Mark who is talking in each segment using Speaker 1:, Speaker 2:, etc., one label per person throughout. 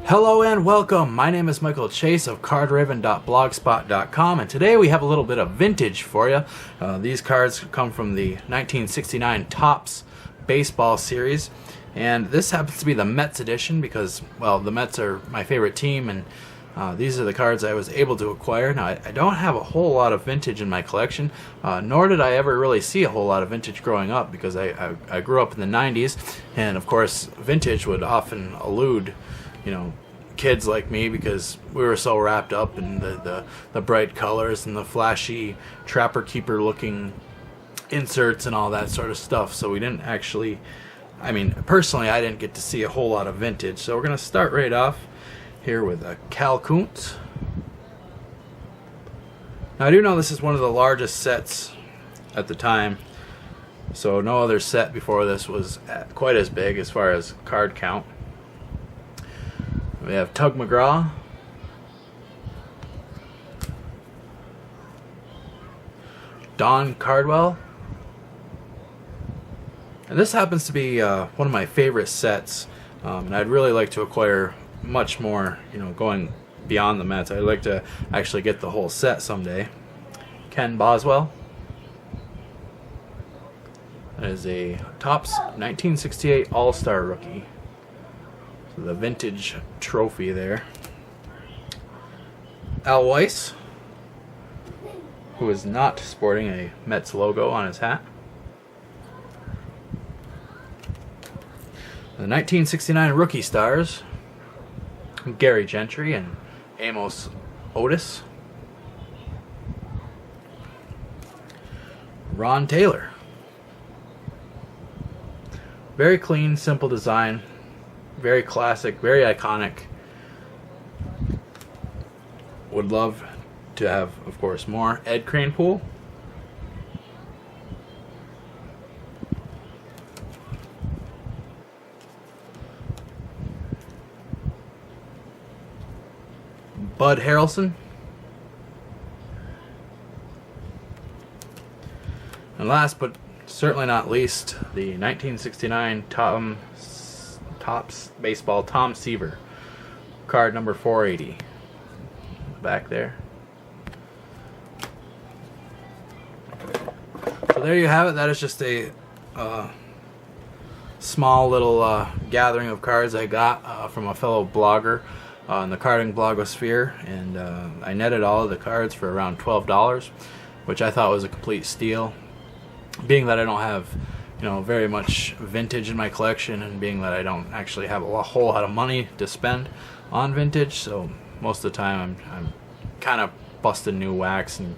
Speaker 1: Hello and welcome. My name is Michael Chase of cardraven.blogspot.com, and today we have a little bit of vintage for you. These cards come from the 1969 Topps Baseball Series, and this happens to be the Mets edition because, well, the Mets are my favorite team, and these are the cards I was able to acquire. Now, I don't have a whole lot of vintage in my collection, nor did I ever really see a whole lot of vintage growing up because I grew up in the 90s, and of course, vintage would often elude kids like me because we were so wrapped up in the bright colors and the flashy trapper keeper looking inserts and all that sort of stuff. So we didn't actually, personally, I didn't get to see a whole lot of vintage. So we're going to start right off here with a Cal Kuntz. Now I do know this is one of the largest sets at the time. So no other set before this was quite as big as far as card count. We have Tug McGraw, Don Cardwell, and this happens to be one of my favorite sets, and I'd really like to acquire much more, going beyond the Mets. I'd like to actually get the whole set someday. Ken Boswell. That is a Topps 1968 All-Star rookie. So the vintage trophy there. Al Weiss, who is not sporting a Mets logo on his hat. The 1969 Rookie Stars, Gary Gentry and Amos Otis. Ron Taylor. Very clean, simple design. Very classic, very iconic. Would love to have, of course, more. Ed Kranepool. Bud Harrelson. And last but certainly not least, the 1969 Topps Baseball Tom Seaver, card number 480, back there. So there you have it. That is just a small little gathering of cards I got from a fellow blogger in the carding blogosphere, and I netted all of the cards for around $12, which I thought was a complete steal, being that I don't have very much vintage in my collection, and being that I don't actually have a whole lot of money to spend on vintage, so most of the time I'm kind of busting new wax and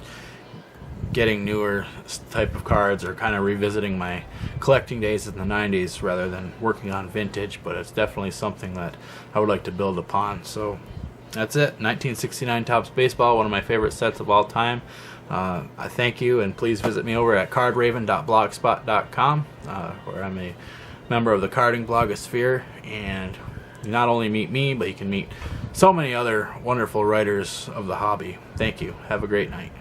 Speaker 1: getting newer type of cards, or kind of revisiting my collecting days in the 90s rather than working on vintage. But it's definitely something that I would like to build upon. So that's it. 1969 Topps Baseball, one of my favorite sets of all time. I thank you, and please visit me over at cardraven.blogspot.com, where I'm a member of the carding blogosphere, and you not only meet me, but you can meet so many other wonderful writers of the hobby. Thank you. Have a great night.